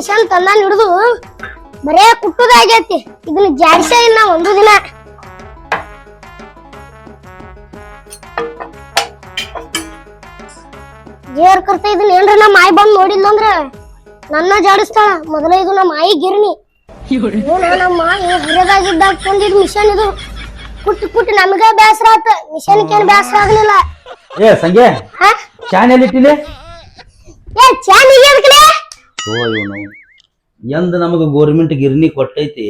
Mission ತಂದಾನ ಹಿಡಿದು ಬರೇ ಕುಟ್ಟುದಾಗೈತಿ. ಇದನ್ನ ಜಾಡ್ಸೇ ಇಲ್ಲ ಒಂದು ದಿನ. ಜೇರ್ ಕರ್ತ ಇದನ್ನ ಏನ್ರ ನಮ್ಮ ಮಾಯಿ ಬಂದ್ ನೋಡಿಲ್ಲ ಅಂದ್ರ ನನ್ನ ಜಾಡಿಸ್ತಾಳ. ಮೊದಲ ಇದು ನಮ್ಮ ಮಾಯಿ ಗಿರಣಿ. ನಮ್ಮ ಮಾಯಿ ಹರಿದಾಗಿದ್ದಾಗ ತಂದಿದ್ ಮಿಷನ್ ಇದು. ಕುಟ್ಟಿ ನಮಗ ಬೇಸರ ಆತ, ಮಿಷನ್ಕೇನ್ ಬೇಸರ ಆಗ್ಲಿಲ್ಲ. ಏ ಸಂಜೆ ಚಾನೆಲ್ ಇಟ್ಟಿದೆ ಎಂದ ನಮಗ ಗೋರ್ಮೆಂಟ್ ಗಿರಣಿ ಕೊಟ್ಟೈತಿ.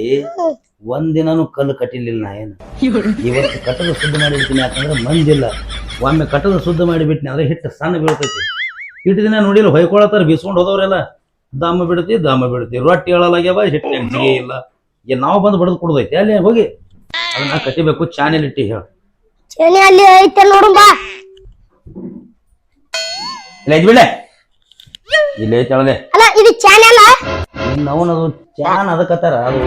ಒಂದಿನಾನು ಕಲ್ಲು ಕಟ್ಟಿಲಿಲ್ಲ ನಾ ಏನು. ಇವತ್ತು ಕಟ್ಟದ ಶುದ್ಧ ಮಾಡಿಬಿಡ್ತೀನಿ, ಯಾಕಂದ್ರೆ ಮಂದಿಲ್ಲ. ಒಮ್ಮೆ ಕಟ್ಟದ ಶುದ್ಧ ಮಾಡಿಬಿಟ್ನಿ ಅಂದ್ರೆ ಹಿಟ್ಟು ಸಣ್ಣ ಬೀಳ್ತೈತಿ. ಇಟ್ಟು ದಿನ ನೋಡಿಲ್ಲ ಹೊಯ್ಕೊಳತ್ತಾರ, ಬೀಸ್ಕೊಂಡು ಹೋದವ್ರೆಲ್ಲ ದಮ್ಮ ಬಿಡ್ತಿ ರೊಟ್ಟಿ ಹೇಳಲಾಗ್ಯಾವ, ಹಿಟ್ಟು ಜಿಗೆ ಇಲ್ಲ. ಈಗ ನಾವು ಬಂದು ಬಡದು ಕೊಡದೈತಿ ಅಲ್ಲಿ ಹೋಗಿ ಅದನ್ನ ಕಟ್ಟಿಬೇಕು. ಚಾನೆಲ್ ಇಟ್ಟಿ ಹೇಳ ಅಲ್ಲಿ ಐತೆ ನೋಡು ಬಾ. ಇಲ್ಲ ಬಿಡೆ ಇಲ್ಲ ಐತೆ ಹೇಳದೆ. ಅಲ್ಲ ಇದು ಚಾನೆಲ್ ನವನದು ಚಾನ್ ಅದಕ್ಕತ್ತಾರ. ಅದು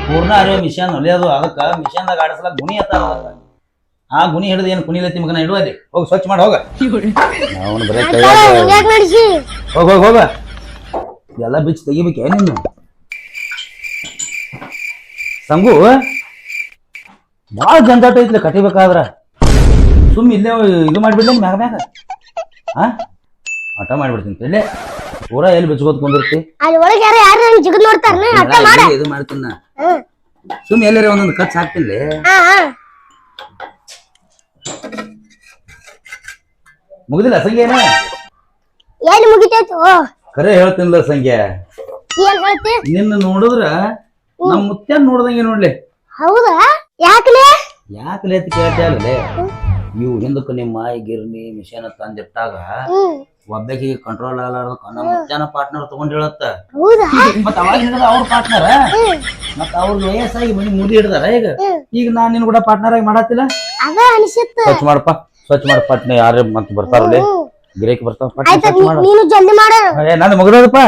ಪೂರ್ಣ ಅರಿಯೋ ಮಿಷನ್ ಒಲೆ ಅದು. ಅದಕ್ಕ ಮಿಷನ್ದಾಗ ಆಡಿಸ್ಲಾಕ ಗುಣಿ ಅತ್ತಾರ. ಅದಕ್ಕ ಆ ಗುಣಿ ಹಿಡಿದು ಏನು ಕುಣಿಲತ್ತಿ ಮಗನ ಇಡುವ ಅಲ್ಲಿ. ಹೋಗಿ ಸ್ವಚ್ಛ ಮಾಡಿ ಹೋಗ. ನಾವು ಬರೇ ಹೋಗ ಎಲ್ಲ ಬಿಚ್ಚಿ ತೆಗಿಬೇಕು. ಏನಿನ್ನು ಸಂಗು ಭಾಳ ಜಂಜಾಟ ಐತ್ಲಿ ಕಟ್ಟಿಬೇಕಾದ್ರ. ಸುಮ್ಮ ಇಲ್ಲೇ ಇದು ಮಾಡಿಬಿಡ್ಲಿ ಮ್ಯಾಗ ಮ್ಯಾಗ ಆಟ ಮಾಡಿಬಿಡ್ತೀನಿ. ಇಲ್ಲೇ ಪೂರಾ ಎಲ್ಲಿ ಬಿಚ್ಕೋದ್ ಕುಂದಿರ್ತಿ. ಇದು ಮಾಡ್ತೀನಿ ನಾ. ಸುಮ್ ಎಲ್ಲಾರ ಒಂದೊಂದು ಖರ್ಚು ಹಾಕ್ತೀನಿ. ಮುಗಿದಿಲ್ಲ ಸಂಖ್ಯೆ ಕರೆ ಹೇಳ್ತೀನಿಲ್ಲ ಸಂಖ್ಯೆ. ನಿನ್ನ ನೋಡಿದ್ರ ನಮ್ ಮುತ್ಯ ನೋಡ್ದಂಗೆ ನೋಡ್ಲಿ. ಹೌದಾ? ಯಾಕಲೇ ಅಂತ ಕೇಳ್ತೇ. ಇವು ಹಿಂದಕ್ಕೆ ನಿಮ್ಮ ಮಾಯಿ ಗಿರ್ನಿ ಮಿಷನ್ ತಂದಿಟ್ಟಾಗ ಒಬ್ಬಾಕಿಗೆ ಕಂಟ್ರೋಲ್ ಆಗಲಾರ್ದಕ್ಕ ನಮ್ಮ ಮುತ್ಯಾನ ಪಾರ್ಟ್ನರ್ ತಗೊಂಡ್ ಹೇಳತ್ತ. ಮತ್ ಅವಾಗ ಹಿಡಿದ ಅವ್ರ ಪಾರ್ಟ್ನರ್. ಮತ್ ಅವ್ರ ವಯಸ್ಸಾಗಿ ಮನಿ ಮುದಿ ಹಿಡ್ದಾರ. ಈಗ ನಾನ್ ನಿನ್ ಕೂಡ ಪಾರ್ಟ್ನರ್ ಆಗಿ ಮಾಡತ್ತಿಲ್ಲ. ಸ್ವಚ್ಛ ಮಾಡಪ್ಪ, ಸ್ವಚ್ಛ ಮಾಡ ಪಟ್ನೆ. ಯಾರೇ ಮತ್ ಬರ್ತಾರಲ್ಲ ಗಿರೇಕಿ ಬರ್ತಾವ. ನಂದು ಮುಗ್ದದಪ್ಪ.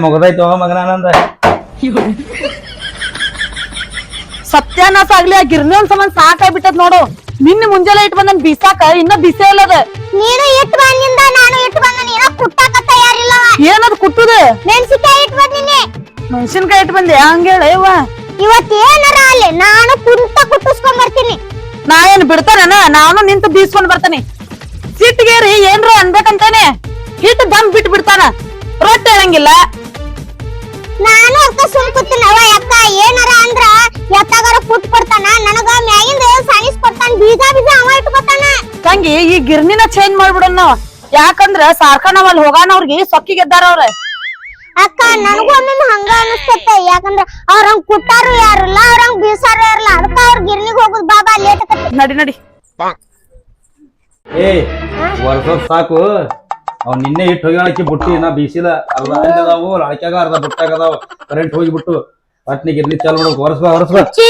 ಮುಗ್ದೈತಿ ಹೋಗ ಮಗನ ನಂದ. ಸತ್ಯಾನಾಶ ಆಗ್ಲಿ. ಆ ಗಿರ್ನಿ ಒಂದ್ ಸಮ ಸಾಕಾಗ್ಬಿಟ್ಟದ್ ನೋಡು. ನಿನ್ನೆ ಮುಂಜಾನೆ ಇಟ್ಟು ಬಂದನ್ ಬಿಸಾಕ ಇನ್ನ ಬಿಸೇ ಇಲ್ಲದ. ನೀನು ಇಟ್ಟು ಬಂದಿಂದ ನಾನು ಇಟ್ಟು ಬಂದ ನೀನ ಕುಟ್ಟಾಕ ತಯಾರಿಲ್ಲ. ಏನದು ಕುಟ್ಟುದು? ಮೆಣಸಿನಕಾಯಿ ಇಟ್ಟು ಬಂದಿನಿ. ಮೆಣಸಿನಕಾಯಿ ಇಟ್ಟು ಬಂದೆ ಹಂಗೇಳ. ಇವತ್ತು ಏನಾರ ಅಲ್ಲಿ ನಾನು ಕುಟ್ಟಿಸ್ಕೊಂಡ್ ಬರ್ತೀನಿ. ನಾ ಏನ್ ಬಿಡ್ತಾನ? ನಾನು ನಿಂತು ಬೀಸ್ಕೊಂಡ್ ಬರ್ತಾನೆ. ಸಿಟ್ಟಿಗೇರಿ ಏನ್ರ ಅನ್ಬೇಕಂತಾನೆ ಹಿಟ್ಟು ದಮ್ ಬಿಟ್ಟು ಬಿಡ್ತಾನ. ರೊಟ್ಟಿ ಹೇಳಂಗಿಲ್ಲ. ನಾನು ಅಕ್ಕ ಸುಮ್ ಕೂತೀನಿ. ಅವ ಅಕ್ಕ ಏನಾರ ಅಂದ್ರ ಎತ್ತಾಗಾರ ಕುಟ್ ಕೊಡ್ತಾನ. ನನಗ ಮ್ಯಾಗಿಂದ ಸಾಣಿಸ್ ಕೊಡ್ತಾನ. ಬೀಜ ಅವ ಇಟ್ಟು ಕೊಡ್ತಾನ. ತಂಗಿ ಈ ಗಿರ್ನಿನ ಚೇಂಜ್ ಮಾಡ್ಬಿಡೋಣ ನಾವ್. ಯಾಕಂದ್ರ ಸಾರ್ಕ ನಾವ್ ಅಲ್ಲಿ ಹೋಗಾನ ಅವ್ರಿಗೆ ಸೊಕ್ಕಿ ಗೆದ್ದಾರ ಅವ್ರ. ಅಕ್ಕ ನನಗೂ ಒಮ್ಮೆ ಹಂಗ ಅನಿಸ್ತೈತೆ. ಯಾಕಂದ್ರ ಅವ್ರಂಗ್ ಕುಟ್ಟಾರು ಯಾರಿಲ್ಲ, ಅವ್ರಂಗ್ ಬೀಸಾರು ಯಾರಿಲ್ಲ. ಅದಕ್ಕ ಅವ್ರ ಗಿರ್ನಿಗ್ ಹೋಗುದ್ ಬಾಬಾ ಲೇಟ್ ಆಕತಿ. ನಡಿ ಏ ವರ್ಷ ಸಾಕು. ಅವ್ ನಿನ್ನೆ ಇಟ್ಟು ಹೋಗ್ಯಾಳಕ್ಕಿ ಬುಟ್ಟಿ ನಾ ಬೀಸಿಲ್ಲ. ಅರ್ಧ ಅದಾವು ಅಳಕ್ಯಾಗ ಅರ್ಧ ಬುಟ್ಟಾಗದಾವ. ಕರೆಂಟ್ ಹೋಗಿಬಿಟ್ಟು ಪಟ್ನಿ ಗಿರ್ನಿ ಚಾಲು ಮಾಡೋಕ್ ಹೊರಸ್ಬ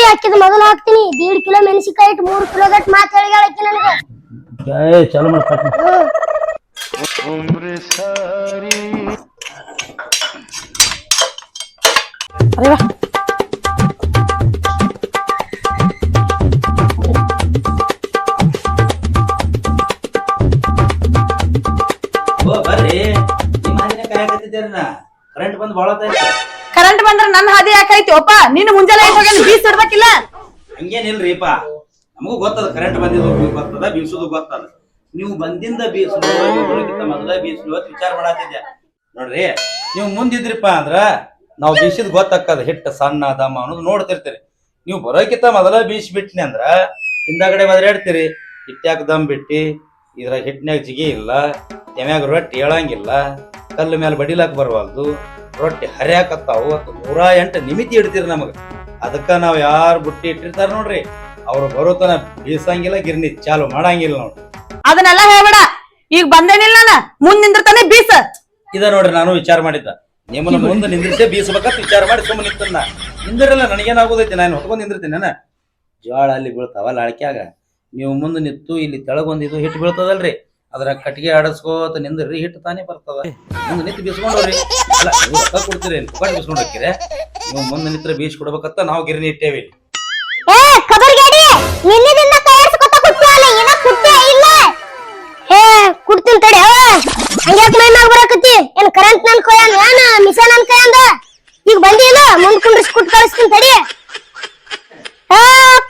ಹಾಕಿದ ಮೊದಲು ಹಾಕ್ತೀನಿ. 1.5 ಕಿಲೋ ಮೆಣಸಿನಕಾಯಿ ಇಟ್ಟು 3 ಕಿಲೋ ಗಟ್ ಮಾತ್ ಹೇಳಿಗಾಳಕ್ಕಿ ನನಗೆ. ಚಾಲು ಮಾಡಿ ಪಟ್ನಿ. ಅರೆ ಕರೆಂಟ್ ಬಂದ್ ಬಾಳ ಕರೆಂಟ್ ಬಂದ್ರ ನನ್ನ ಹಾದಿ ಯಾಕೈತಿ ಒಪ್ಪ? ನೀನು ಮುಂಜಾನೆ ಬೀಸ್ ಇಡ್ಬೇಕಿಲ್ಲ. ಹಂಗೇನಿಲ್ರಿಪ್ಪ, ನಮಗೂ ಗೊತ್ತದ ಕರೆಂಟ್ ಬಂದಿದ್ದು ಗೊತ್ತದ, ಬೀಸುದು ಗೊತ್ತದ. ನೀವು ಬಂದಿಂದ ಬೀಸುದು ಮೊದಲ ಬೀಸುದು ಅಂತ ವಿಚಾರ ಮಾಡತ್ತಿದ್ದೆ ನೋಡ್ರಿ. ನೀವು ಮುಂದಿದ್ರಿಪ್ಪ ಅಂದ್ರ ನಾವು ಬೀಸಿದ್ ಗೊತ್ತಾಕದ ಹಿಟ್ಟು ಸಣ್ಣ ದಮ್ಮ ಅನ್ನೋದು ನೋಡ್ತಿರ್ತೀರಿ. ನೀವು ಬರೋಕಿಂತ ಮೊದಲ ಬೀಸಿ ಬಿಟ್ನಿ ಅಂದ್ರ ಹಿಂದಾಗಡೆ ಬದಲಾಡ್ತೀರಿ. ಹಿಟ್ಟ್ಯಾಕ ದಮ್ ಬಿಟ್ಟಿ ಇದ್ರಾಗ ಹಿಟ್ನ್ಯಾಗ ಜಿಗಿ ಇಲ್ಲ, ತೆಮ್ಯಾಗ ರೊಟ್ಟಿ ಹೇಳಂಗಿಲ್ಲ, ಕಲ್ಲು ಮೇಲೆ ಬಡಿಲಾಕ ಬರವಲ್ದು, ರೊಟ್ಟಿ ಹರಿಯಾಕತ್ತಾವು. 108 ನಿಮಿತಿ ಇಡ್ತೀರಿ ನಮಗ. ಅದಕ್ಕ ನಾವ್ ಯಾರು ಬುಟ್ಟಿ ಇಟ್ಟಿರ್ತಾರ ನೋಡ್ರಿ ಅವ್ರು ಬರೋತನ ಬೀಸಂಗಿಲ್ಲ, ಗಿರ್ನಿ ಚಾಲು ಮಾಡಂಗಿಲ್ಲ ನೋಡ್ರಿ. ಅದನ್ನೆಲ್ಲ ಹೇಳ್ಬೇಡ. ಈಗ ಬಂದೇನಿಲ್ಲ ನಾನು ಮುಂದ್ ನಿಂದಿರ್ತಾನೆ ಬೀಸ. ಇದ ನೋಡ್ರಿ ನಾನು ವಿಚಾರ ಮಾಡಿದ್ದ ನಿಮ್ಮನ್ನ ಮುಂದೆ ನಿಂದ್ರಿಸೇ ಬೀಸಬೇಕಂತ ವಿಚಾರ ಮಾಡಿ ಸುಮ್ಮನೆ ನಿಂತನ್ನ. ನಿಂದಿರಲ್ಲ ನನಗೇನಾಗೋದೈತಿ, ನಾನು ಹೊತ್ಕೊಂಡ್ ನಿಂದಿರ್ತೀನಿ. ನಾನು ಜೋಳ ಅಲ್ಲಿ ಬೀಳ್ತಾವ ಲಾಳ್ಕ್ಯಾಗ, ನೀವು ಮುಂದೆ ನಿಂತು ಇಲ್ಲಿ ತೆಳಗೊಂದು ಇದು ಹಿಟ್ಟು ಬೀಳ್ತದಲ್ರಿ, ಅದ್ರ ಕಟ್ಟಿಗೆ ಆಡಸ್ಕೋತ ನಿಂದ್ರಿ ಹಿಟ್ಟು ತಾನೇ ಬರ್ತದ. ಮುಂದೆ ನಿಂತು ಬೀಸ್ಕೊಂಡವ್ರಿ. ಅಲ್ಲ ನೀವು ರೊಕ್ಕ ಕೊಡ್ತೀರಿ, ಕೊಟ್ಟು ಬೀಸ್ಕೊಂಡ್ ಹೋಗ್ತೀರಿ. ನೀವು ಮುಂದೆ ನಿಂತ್ರ ಬೀಸ್ ಕೊಡ್ಬೇಕಂತ ನಾವು ಗಿರಣಿ ಇಟ್ಟೇವಿ. ಕುಡ್ತೀನಿ ತಡಿ. ಹಂಗ್ಯಾಕ್ ಮೈ ಮ್ಯಾಗ ಬರಾಕತ್ತಿ? ಏನ್ ಕರೆಂಟ್ ನನ್ ಕೊಯ್ಯಾನ ಏನ ಮಿಷನ್ ಕಳಿಸ್ತೀನಿ ತಡಿ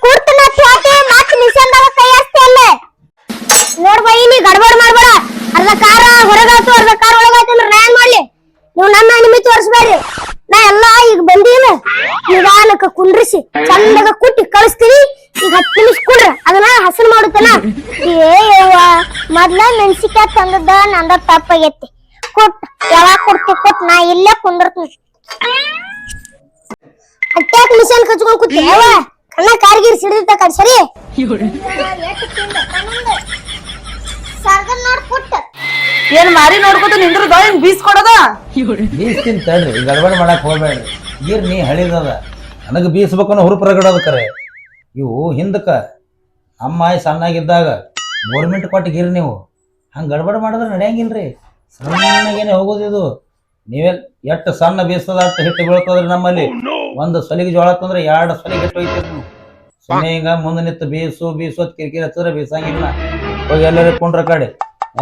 ಕುಡ್ತನ ತ್ವಾಟಿ ಮತ್ ಮಿಷನ್ದಾಗ ಕೈ ಹಚ್ತಿ ಅಲ್ಲ ನೋಡ್ ಬೈ ನೀ ಗಡಬಡ ಮಾಡ್ಬೇಡ ಅರ್ಧ ಕಾರ ಹೊರಗಾಯ್ತು ಅರ್ಧ ಕಾರ ಒಳಗಾಯ್ತು ಅಂದ್ರೆ ನಾ ಏನ್ ಮಾಡ್ಲಿ ನೀವು ನನ್ನ ನಿಮಿತ್ ತೋರಿಸ್ಬೇಡ್ರಿ ನಾ ಎಲ್ಲಾ ಈಗ ಬಂದೀನ ನಿಧಾನಕ್ಕ ಕುಂಡ್ರಿಸಿ ಚಂದಾಗ ಕುಟ್ಟಿ ಕಳಿಸ್ತೀನಿ ಈಗ 10 ನಿಮಿಷ ಕುಡ್ರ ಅದನ್ನ ಹಸನ್ ಮಾಡುತ್ತನ ಏ ಯವ್ವ ಮೊದ್ಲ ಮೆಣಸಿಕಾಯಿ ತಂದದ್ದ ನಂದ ತಪ್ಪಾಗೈತಿ ಕೊಟ್ ಯಾವಾಗ ಕೊಡ್ತಿ ಕೊಟ್ ನಾ ಇಲ್ಲೇ ಕುಂದಿರ್ತೀನಿ ಅಟ್ಯಾಕ ಮಿಷನ್ ಕಚ್ಕೊಂಡ್ ಕೂತಿ ಯವ್ವ ಕಣ್ಣ ಕಾರ್ಗಿರ್ ಸಿಡಿದ ಕಡೆ ಸರಿ ಸರ್ಗನ್ ನೋಡ್ ಪುಟ್ಟ ಏನ್ ಮಾರಿ ನೋಡ್ಕೊತ ನಿಂದ್ರದ ಏನ್ ಬೀಸ್ ಕೊಡೋದ ಬೀಸ್ತೀನಿ ತಡ್ರಿ ಗಡಬಡ ಮಾಡಕ್ ಹೋಗ್ಬೇಡ್ರಿ ನೀ ಹಳಿದದ ನನಗೆ ಬೀಸ್ಬೇಕು ಅನ್ನೋ ಹುರುಪು ರಗಡೋದು ಕರೆ ಇವು ಹಿಂದಕ್ಕ ಅಮ್ಮ ಸಣ್ಣಾಗಿದ್ದಾಗ ಗೋರ್ಮೆಂಟ್ ಕೊಟ್ಟು ಗಿರ್ ನೀವು ಹಂಗೆ ಗಡಬಡ ಮಾಡಿದ್ರೆ ನಡೆಯಂಗಿಲ್ರಿ ಸಣ್ಣಗೇನೆ ಹೋಗೋದು ಇದು ನೀವೇ ಎಷ್ಟು ಸಣ್ಣ ಬೀಸ್ತದ ಅಷ್ಟು ಹಿಟ್ಟು ಬೀಳ್ತದ್ರಿ ನಮ್ಮಲ್ಲಿ ಒಂದು ಸಲಿಗೆ ಜೋಳ ತಂದ್ರೆ 2 ಸಲಿಗೆ ಹಿಟ್ಟು ಹೋಯ್ತಿರಿ ನೀವು ಸುಮ್ಮನೆ ಹಿಂಗ ಮುಂದೆ ನಿಂತು ಬೀಸು ಕಿರಿಕಿರಿ ಹಚ್ಚಿದ್ರೆ ಬೀಸಂಗಿಲ್ಲ ಹೋಗಿ ಎಲ್ಲರೂ ಕೊಂಡ್ರ ಕಡೆ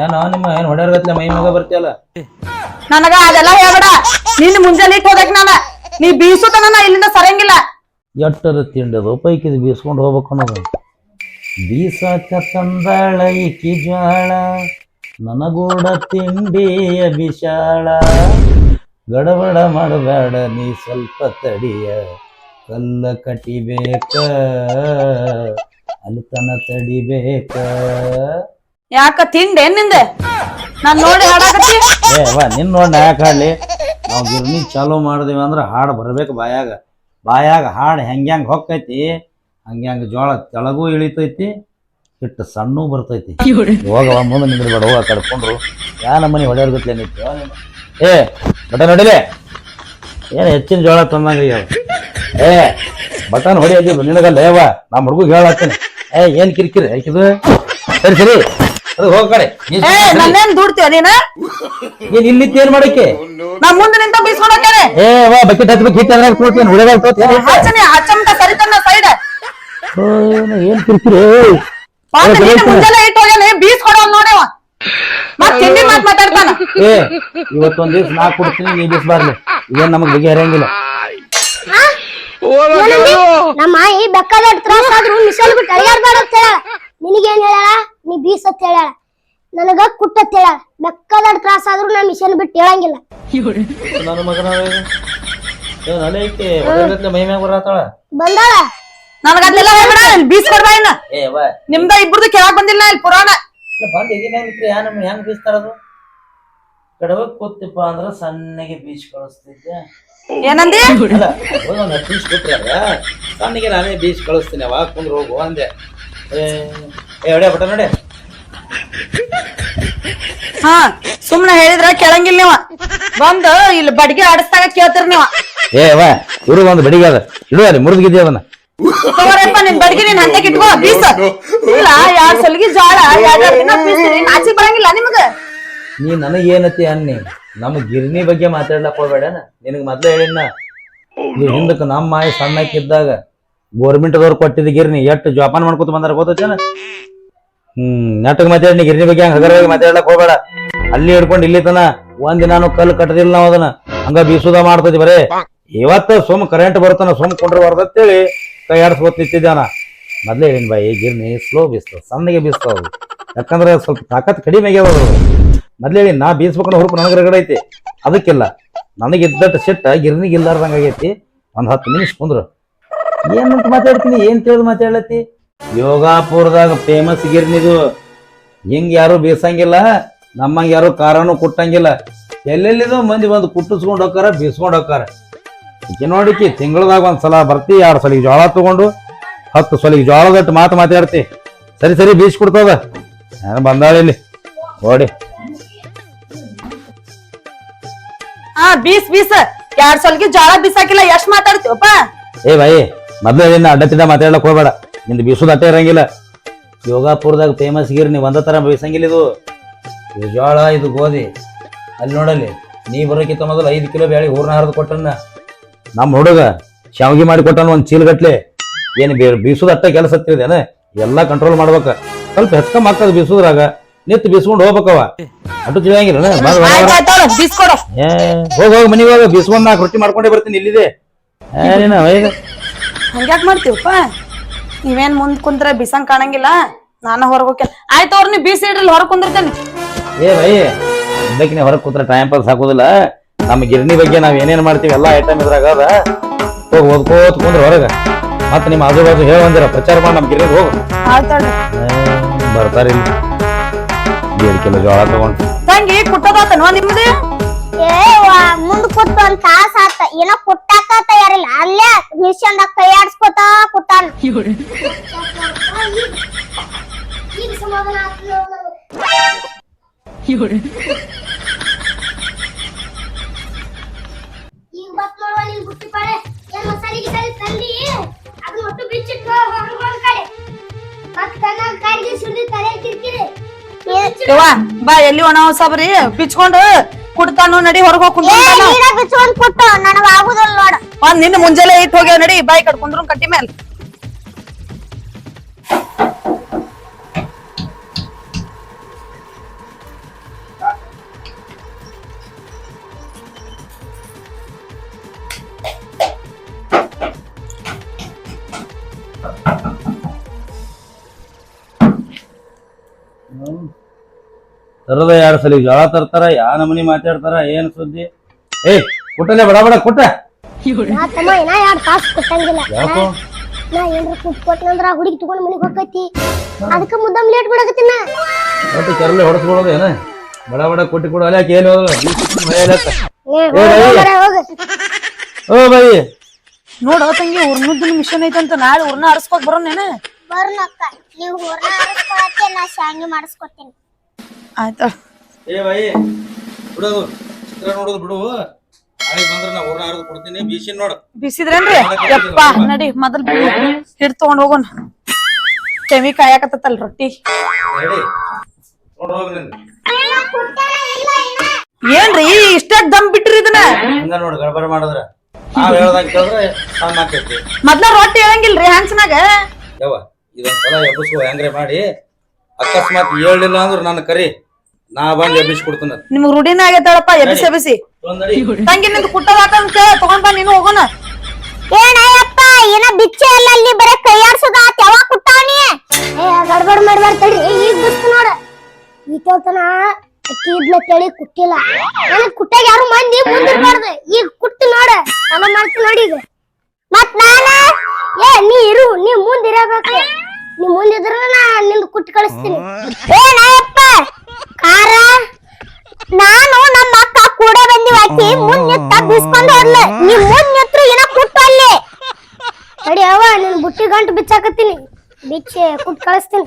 ಏನೋ ನಿಮ್ಮ ಏನ್ ಹೊಡೆಯರ್ಗತ್ಲೆ ಮೈ ಮಗ ಬರ್ತಿಯಲ್ಲ ನನಗ ಅದೆಲ್ಲ ಹೇಳ್ಬೇಡ ನಿನ್ ಮುಂಜಾನೆ ಇಟ್ಟು ಹೋದಕ್ ನಾನ ನೀ ಬೀಸುತ್ತ ನನ್ನ ಇಲ್ಲಿಂದ ಸರಂಗಿಲ್ಲ ಎಟ್ಟರ ತಿಂಡದು ಪೈಕಿದ್ ಬೀಸ್ಕೊಂಡು ಹೋಗ್ಬೇಕು ಅನ್ನೋದು ಬೀಸಾಕ ತಂದಾಳ ಈಕಿ ಜ್ವಾಳ ನನಗೂಡ ತಿಂಡಿಯ ಬಿಶಾಳ ಗಡಬಡ ಮಾಡಬೇಡ ನೀ ಸ್ವಲ್ಪ ತಡಿಯ ಕಲ್ಲ ಕಟಿಬೇಕ ಅಲ್ತನ ತಡಿಬೇಕ ಯಾಕ ತಿಂಡೆ ನಿಂದ ನಾನ್ ನೋಡಿ ಹಾಡಾಕತ್ತಿ ಏ ವಾ ನಿನ್ ನೋಡಿ ಯಾಕೆ ಹಾಡ್ಲಿ ನಾವು ಗಿರ್ನಿ ಚಾಲೂ ಮಾಡಿದೀವಿ ಅಂದ್ರೆ ಹಾಡು ಬರ್ಬೇಕು ಬಾಯಾಗ ಹಾಡು ಹೆಂಗ್ಯಾಂಗ ಹೊಕ್ಕೈತಿ ಹಂಗ್ಯಾಂಗ ಜೋಳ ತೆಳಗೂ ಇಳಿತೈತಿ ಹಿಟ್ಟು ಸಣ್ಣೂ ಬರ್ತೈತಿ ಹೋಗವ ಮುಂದೆ ನಿಂದ್ರಬೇಡ ಹೋಗ ಕಡ್ಕೊಂಡ್ರು ಯಾ ನಮ್ಮನೆ ಹೊಡೆಯೋರ್ಗತ್ಲೆ ನಿಂತು ಏ ಬಟನ್ ಹೊಡಿಲೆ ಏನು ಹೆಚ್ಚಿನ ಜೋಳ ತಂದಂಗ ಏ ಬಟನ್ ಹೊಡಿಯೋದು ನಿನಗಲ್ಲ ಏವ ನಮ್ಮ ಹುಡುಗ ಹೇಳತ್ತೀನಿ ಏ ಏನ್ ಕಿರಿಕಿರಿ ಯಾಕಿದು ಸರಿ ಅದು ಹೋಗ ಕಡೆ ನನ್ನೇನ್ ದುಡ್ತೀಯ ನೀನ ನೀನ್ ಇಲ್ಲಿ ಏನ್ ಮಾಡಕ್ಕೆ ನಾ ಮುಂದೆ ನಿಂತ ಬೀಸ್ಕೊಂಡ್ ಹೋಗ್ತೇನೆ ಏ ವಾ ಬಕೆಟ್ ಹಚ್ಬೇಕು ಹಿಟ್ಟು ಅದ್ರಾಗ ತೋತೀನಿ ಹುಡುಗ ತೋತೀನಿ ಹಚ್ಚಮಟ ಸರಿತನ್ನ ಸೈಡ್ ಏನ್ ಕಿರಿಕಿರಿ ಮುಂಜಾನೆ ಇಟ್ಟು ಹೋಗ್ಯಾನೆ ಬೀಸ್ಕೊಡೋ ನೋಡವ ಮತ್ ತಿಂಡಿ ಮಾತಾಡ್ತಾನ ಏ ಇವತ್ತೊಂದ್ ದಿವ್ಸ ನಾ ಕೊಡ್ತೀನಿ ನೀ ಬೀಸ್ಬಾರ್ಲಿ ಇದೇನ್ ನಮಗ್ ಬಗ್ಗೆ ಹರಿಯಂಗಿಲ್ಲ ನಮ್ಮ ಮಾಯಿ ಬೆಕ್ಕದ ತ್ರಾಸ ಆದ್ರೂ ಮಿಷನ್ ಬಿಟ್ಟು ಅಳಿಯಾರ್ಬೇಡ ಅಂತ ಹೇಳ ನಿನಗೇನ್ ಹೇಳ ನೀ ಬೀಸ್ ಅಂತ ಹೇಳ ನನಗ ಕುಟ್ಟತ್ ಹೇಳ ಬೆಕ್ಕದ ತ್ರಾಸ ಆದ್ರೂ ನಾ ಮಿಷನ್ ಬಿಟ್ಟು ಹೇಳಂಗಿಲ್ಲ ನನ್ನ ಮಗನ ಮೈ ಮ್ಯಾಗ ಬರತ್ತಾಳ ಬಂದಾಳ ನನಗ ಅದೆಲ್ಲ ಹೇಳ್ಬೇಡ ಬೀಸ್ಕೊಡ್ಬಾ ಇನ್ನ ಏ ವಾ ನಿಮ್ದ ಇಬ್ಬರದು ಕೇಳಕ್ ಬಂದಿಲ್ಲ ಇಲ್ಲಿ ಪುರಾಣ ಬಂದ್ ಹೇಗಿದ್ರೆ ಯಾ ನಮ್ಗೆ ಹೆಂಗ್ ಬೀಸ್ತಾರದು ಕಡವಕ್ ಕೂತಿಪ್ಪ ಅಂದ್ರ ಸಣ್ಣಗೆ ಬೀಚ್ ಕಳಿಸ್ತಿದ್ದೆ ಏನಂದಿ ಅಲ್ಲ ಒಂದ್ 10 ನಿಮಿಷ ಕೊಟ್ರಿ ಅಲ್ಲ ಸಣ್ಣಗೆ ನಾನೇ ಬೀಚ್ ಕಳಿಸ್ತೀನಿ ಅವಾಗ ಕುಂದ್ರ ಹೋಗು ಅಂದೆ ಏ ಹೊಡೆ ಬಟ ನೋಡೆ ಹಾ ಸುಮ್ನೆ ಹೇಳಿದ್ರ ಕೇಳಂಗಿಲ್ಲ ನೀವ ಬಂದು ಇಲ್ಲಿ ಬಡ್ಗೆ ಆಡಿಸ್ದಾಗ ಕೇಳ್ತೀರ ನೀವ ಏ ವಾ ಇವ್ರು ಒಂದು ಬಡಿಗೆ ಅದ ಇಡು ಅಲ್ಲಿ ಮುರಿದ್ಗಿದ್ದಿ ಅದನ್ನ ತಗೋರಪ್ಪ ನಿನ್ ಬಡ್ಗೆ ನೀನ್ ಹಂತಕ್ಕೆ ಇಟ್ಕೋ ಬೀಸ ಇಲ್ಲ 2 ಸಲಿಗೆ ಜೋಳ 2 ದಿನ ಬೀಸ್ತೀನಿ ನಾಚಿಕ್ ಬರಂಗಿಲ್ಲ ನಿಮಗ ನೀ ನನಗೇನತಿ ಅನ್ನಿ ನಮ್ಮ ಗಿರ್ನಿ ಬಗ್ಗೆ ಮಾತಾಡ್ಲಕ್ ಹೋಗ್ಬೇಡನ ನಿನಗ್ ಮೊದ್ಲೇ ಹೇಳಿನ ನೀವು ಹಿಂದಕ್ಕೆ ನಮ್ಮ ಮಾಯಿ ಸಣ್ಣಕ್ಕಿದ್ದಾಗ ಗೋರ್ಮೆಂಟ್ದವ್ರು ಕೊಟ್ಟಿದ್ದ ಗಿರ್ನಿ ಎಷ್ಟು ಜೋಪಾನ ಮಾಡ್ಕೊತ ಬಂದಾರ ಗೊತ್ತೇನ ನೆಟ್ಟಗ್ ಮಾತಾಡಿ ಗಿರ್ನಿ ಬಗ್ಗೆ ಹಂಗ ಹಗರವಾಗಿ ಮಾತಾಡ್ಲಕ್ ಹೋಗ್ಬೇಡ ಅಲ್ಲಿ ಹಿಡ್ಕೊಂಡು ಇಲ್ಲಿ ತನ ಒಂದಿನಾನು ಕಲ್ಲು ಕಟ್ಟದಿಲ್ಲ ನಾವ್ ಅದನ್ನ ಹಂಗ ಬೀಸುದ ಮಾಡ್ತೈತಿ ಬರೇ ಇವತ್ತ ಸುಮ್ ಕರೆಂಟ್ ಬರ್ತಾನ ಸುಮ್ ಕೊಂಡ್ರಬಾರ್ದತ್ತೇಳಿ ಕೈ ಆಡ್ಸ್ಕೊತ ನಿಂತಿದ್ದಾನ ಮೊದ್ಲೇ ಹೇಳಿನ ಬಾಯಿ ಗಿರ್ನಿ ಸ್ಲೋ ಬೀಸ್ತಾವ ಸಣ್ಣಗೆ ಬೀಸ್ತಾವ ಯಾಕಂದ್ರೆ ಸ್ವಲ್ಪ ತಾಕತ್ ಕಡಿಮೆ ಆಗ್ಯಾವ ಮೊದ್ಲೇ ಹೇಳಿ ನಾ ಬೀಸ್ಬೇಕನ್ನ ಹುರುಪು ನನಗೆ ರಗಡ ಐತಿ ಅದಕ್ಕಿಲ್ಲ ನನಗಿದ್ದಟ್ಟು ಸಿಟ್ಟ ಗಿರ್ನಿಗೆ ಇಲ್ಲಾರ್ದಂಗ ಆಗೈತಿ ಒಂದ್ 10 ನಿಮಿಷ ಕುಂದ್ರು ಏನಂತ ಮಾತಾಡ್ತೀನಿ ಏನ್ ತಿಳಿದು ಮಾತಾಡ್ಲತ್ತಿ ಯೋಗಾಪುರದಾಗ ಫೇಮಸ್ ಗಿರ್ನಿದು ಹಿಂಗ್ ಯಾರು ಬೀಸಂಗಿಲ್ಲ ನಮ್ಮಂಗ ಯಾರು ಕಾರನು ಕುಟ್ಟಂಗಿಲ್ಲ ಎಲ್ಲೆಲ್ಲಿದೋ ಮಂದಿ ಬಂದು ಕುಟ್ಟಿಸ್ಕೊಂಡ್ ಹೋಗ್ತಾರ ಬೀಸ್ಕೊಂಡ್ ಹೋಗ್ತಾರ ಈಕೆ ನೋಡಿಕಿ ತಿಂಗಳದಾಗ ಒಂದ್ಸಲ ಬರ್ತಿ 2 ಸಲಿಗೆ ಜೋಳ ತಗೊಂಡು 10 ಸಲಿಗೆ ಜೋಳದಟ್ಟು ಮಾತಾಡ್ತಿ ಸರಿ ಬೀಸ್ ಕೊಡ್ತದ ನಾನು ಬಂದಾಳ ಇಲ್ಲಿ ನೋಡಿ ಹಾ ಬೀಸ್ 2 ಸಲಿಗೆ ಜೋಳ ಬೀಸಾಕಿಲ್ಲ ಎಷ್ಟ್ ಮಾತಾಡ್ತೀವಪ್ಪ ಏ ಬಾಯಿ ಮೊದ್ಲೇ ಅಡ್ಡ ತಿಡ್ಡ ಮಾತಾಡ್ಲಕ್ ಹೋಗ್ಬೇಡ ನಿಂದು ಬೀಸೋದು ಅಟ್ಟೆ ಇರಂಗಿಲ್ಲ ಯೋಗಾಪುರದಾಗ ಫೇಮಸ್ ಗಿರ್ನಿ ಒಂದ ತರ ಬೀಸಂಗಿಲ್ಲ ಇದು ಜೋಳ ಇದು ಗೋಧಿ ಅಲ್ಲಿ ನೋಡಲ್ಲಿ ನೀ ಬರೋಕ್ಕಿಂತ ಮೊದಲು 5 ಕಿಲೋ ಬ್ಯಾಳಿ ಹೂರ್ನ ಹರಿದು ಕೊಟ್ಟನ್ನ ನಮ್ಮ ಹುಡುಗ ಶಾವಿಗೆ ಮಾಡಿ ಕೊಟ್ಟನ ಒಂದ್ ಚೀಲ ಗಟ್ಲೆ ಏನ್ ಬೀಸೋದು ಅಟ್ಟೆ ಕೆಲಸ ಹತ್ತಿದೇನ ಎಲ್ಲಾ ಕಂಟ್ರೋಲ್ ಮಾಡ್ಬೇಕ ಸ್ವಲ್ಪ ಹೆಚ್ಕಮ್ ಆಗ್ತದ ಬೀಸೋದ್ರಾಗ ನಿಂತು ಬೀಸ್ಕೊಂಡು ಹೋಗ್ಬೇಕವ ಅಟ್ಟು ತಿಳಿಯಂಗಿಲ್ಲ ಬೀಸ್ಕೊಡು ಹೋಗ ಮನಿಗೆ ಹೋಗ ಬೀಸ್ಕೊಂಡ್ 4 ರೊಟ್ಟಿ ಮಾಡ್ಕೊಂಡೇ ಬರ್ತೀನಿ ಇಲ್ಲಿದೆ ಏನಿನ ಒಯ್ದು ಹಂಗ್ಯಾಕ್ ಮಾಡ್ತೀವಪ್ಪ ನೀವೇನ್ ಮುಂದ್ ಕುಂತ್ರ ಬಿಸಂಗ್ ಕಾಣಂಗಿಲ್ಲ ನಾನು ಹೊರಗ್ ಹೋಗ್ಯ ಆಯ್ತು ಅವ್ರ ನೀ ಬೀಸಿ ಇಡ್ರಿ ಹೊರಗ್ ಕುಂದಿರ್ತೇನೆ ಏ ಬೈ ಇದಕ್ಕಿನ ಹೊರಗೆ ಕೂತ್ರೆ ಟೈಮ್ ಪಾಸ್ ಹಾಕೋದಿಲ್ಲ ನಮ್ಮ ಗಿರಣಿ ಬಗ್ಗೆ ನಾವ್ ಏನೇನ್ ಮಾಡ್ತೀವಿ ಎಲ್ಲಾ ಐಟಮ್ ಇದ್ರಾಗ ಅದ ಹೋಗಿ ಓದ್ಕೋತ ಕುಂದ್ರ ಹೊರಗ ಮತ್ತೆ ನಿಮ್ಮ ಆಜು ಬಾಜು ಹೇಳಂದಿರ ಪ್ರಚಾರ ಮಾಡಿ ನಮ್ಮ ಗಿರಣಿ ಹೋಗು ಆಯ್ತಾಳ್ರಿ ಬರ್ತಾರಿಲ್ಲ 2 ಕಿಲೋ ಜೋಳ ತಗೊಂಡು ತಂಗಿ ಕುಟ್ಟದಾತನ್ವಾ ನಿಮ್ದು ಮುಂದ್ ಕೂತ್ ಒಂದ್ ತಾಸ ಆತ ಏನೋ ಕುಟ್ಟಾಕ ತಯಾರಿಲ್ಲ ಅಲ್ಲೇ ಮಿಷನ್ದಾಗ ಕೈ ಆಡ್ಸ್ಕೊತ ಕುಟ್ಟಾನ ಈಗ ಸಮಾಧಾನ ಈಗ ಬತ್ ನೋಡುವ ನಿನ್ ಬುಟ್ಟಿ ಪಾಳೆ ಏನ್ ಮಸಾಲೆ ಗಿಸಾಲಿ ತಂದಿ ಅದನ್ನ ಒಟ್ಟು ಬಿಚ್ಚಿಟ್ಟು ಹೊರಗೊಂದ್ ಕಡೆ ಮತ್ ಕಣ್ಣಾಗ ಕಾಯಿಗೆ ಸುಳ್ಳಿ ತಲೆ ಕಿರ್ಕಿರಿ ಯವ್ವ ಬಾ ಎಲ್ಲಿ ಒಣ ಸಾಬ್ರಿ ಬಿಚ್ಕೊಂಡು ಕುಡ್ತಾನು ನಡಿ ಹೊರಗ್ ಹೋಗ್ ಕುಂದ್ರಂತಾನ ಬಿಚ್ಕೊಂಡ್ ಕೊಟ್ಟು ನನಗ ಆಗುದಿಲ್ಲ ನೋಡ ಒಂದ್ ನಿನ್ನ ಮುಂಜಾನೆ ಇಟ್ಟು ಹೋಗ್ಯಾವ ನಡಿ ಬಾಯಿ ಕಟ್ಕೊಂಡ್ರು ಕಟ್ಟಿ ಮೇಲೆ ತರದ 2 ಸಲ ಜೋಳ ತರ್ತಾರ ಯಾ ನಮನಿ ಮಾತಾಡ್ತಾರ ಏನ್ ಸುದ್ದಿ ಏ ಕುಟ್ಟಲೆ ಬಡ ಬಡ ಕುಟ್ಟ ನಾ ತಮ್ಮ ಇನ್ನ 2 ತಾಸು ಕೊಟ್ಟಂಗಿಲ್ಲ ಯಾಕೋ ನಾ ಏನ್ರ ಕುಟ್ ಕೊಟ್ಟನಂದ್ರ ಆ ಹುಡುಗಿ ತಗೊಂಡ್ ಮನಿಗ್ ಹೋಗೈತಿ ಅದಕ್ಕ ಮುದ್ದಮ್ ಲೇಟ್ ಬಿಡಕತ್ತಿನ ಒಟ್ಟು ಕೆರಳೆ ಹೊಡೆಸ್ಕೊಳ್ಳೋದು ಏನ ಬಡ ಬಡ ಕೊಟ್ಟಿ ಕೊಡು ಅಲ್ಯಾಕೆ ಏನು ಓ ಬೈ ನೋಡ ತಂಗಿ ಉರ್ನದ್ದು ಮಿಷನ್ ಐತಂತ ನಾಳೆ ಉರ್ನ ಅರಸ್ಕೋಕ್ ಬರೋನೇನ ಬರ್ನಕ್ಕ ನೀವು ಹೂರ್ಣ ಆರಿಸ್ಕೊಳಕ್ಕೆ ನಾ ಶಾಂಗಿ ಮಾಡಿಸ್ಕೊತೀನಿ ಆಯ್ತಾ ಏ ಬೈ ಬಿಡೋದು ಚಿತ್ರ ನೋಡೋದು ಬಿಡು ಆಯ್ ಬಂದ್ರೆ ನಾ ಊರ್ನ ಹರಿದು ಕೊಡ್ತೀನಿ ಬೀಸಿನ್ ನೋಡು ಬಿಸಿದ್ರೇನ್ರಿ ಯಪ್ಪ ನಡಿ ಮೊದಲ್ ಹಿಡ್ ತಗೊಂಡ್ ಹೋಗೋಣ ಕೆಮಿ ಕಾಯಕತ್ತಲ್ ರೊಟ್ಟಿ ರೆಡಿ ನೋಡ್ ಹೋಗ್ರಿ ಏನ್ರಿ ಇಷ್ಟ ದಮ್ ಬಿಟ್ರಿ ಇದನ್ನ ಹಂಗ ನೋಡು ಗಡಬಡ ಮಾಡಿದ್ರ ನಾವ್ ಹೇಳ್ದಾಗ ಕೇಳಿದ್ರೆ ಸಣ್ಣ ಆಕೈತಿ ಮೊದ್ಲ ರೊಟ್ಟಿ ಹೇಳಂಗಿಲ್ರಿ ಹ್ಯಾಂಗ್ಸ್ನಾಗ ಯವ್ವ ಇದೊಂದ್ಸಲ ಎಬ್ಬಿಸ್ಕೊ ಹೆಂಗ್ರೆ ಮಾಡಿ ಅಕಸ್ಮಾತ್ ಹೇಳಿಲ್ಲ ಅಂದ್ರೆ ನನ್ನ ಕರಿ ನಾ ಬಂದ್ ಎಬ್ಬಿಸಿ ಕೊಡ್ತೀನಿ ನಿಮ್ಗ್ ರೂಢಿನ ಆಗೈತಳಪ್ಪ ಎಬ್ಬಿಸಿ ಎಬ್ಬಿಸಿ ತಂಗಿ ನಿಂದು ಕುಟ್ಟದಾತಂತ ತಗೊಂಡ್ ಬಾ ನೀನು ಹೋಗೋಣ ಏನಯ್ಯಪ್ಪ ಏನ ಬಿಚ್ಚೆ ಎಲ್ಲ ಅಲ್ಲಿ ಬರೇ ಕೈ ಆಡ್ಸೋದ ಯಾವಾಗ ಕುಟ್ಟಾವನಿ ಗಡ್ಬಡ್ ಮಾಡ್ಬಾರ್ದು ತಡಿ ಈಗ ಬಿಸ್ತು ನೋಡ ಈತನ ಅಕ್ಕಿ ಇದ್ಲ ತಳಿ ಕುಟ್ಟಿಲ್ಲ ನನಗ್ ಕುಟ್ಟಾಗ ಯಾರು ಮಂದಿ ಮುಂದಿರ್ಬಾರ್ದು ಈಗ ಕುಟ್ಟಿ ನೋಡ ಎಲ್ಲ ಮಾಡ್ತೀನಿ ನೋಡಿ ಈಗ ಮತ್ ನಾನ ನೀ ಇರು ನೀ ಮುಂದಿರಬೇಕು ನೀ ಮುಂದಿದ್ರ ನಾ ನಿಂದು ಕುಟ್ಟಿ ಕಳಿಸ್ತೀನಿ ಏನಯ್ಯಪ್ಪ ಕಾರ ನಾನು ನಮ್ಮ ಅಕ್ಕ ಕೂಡ ಬಂದಿವಾಕಿ ಮುನ್ನಿತ್ತ ಬಿಸ್ಕೊಂಡ್ ಹೋದ್ಲ ನೀ ಮುನ್ನಿತ್ರು ಏನ ಕುಟ್ಟು ಅಲ್ಲಿ ತಡಿ ಅವ್ವ ನಿನ್ ಬುಟ್ಟಿ ಗಂಟು ಬಿಚ್ಚಾಕತ್ತೀನಿ ಬಿಚ್ಚಿ ಕುಟ್ ಕಳಿಸ್ತೀನಿ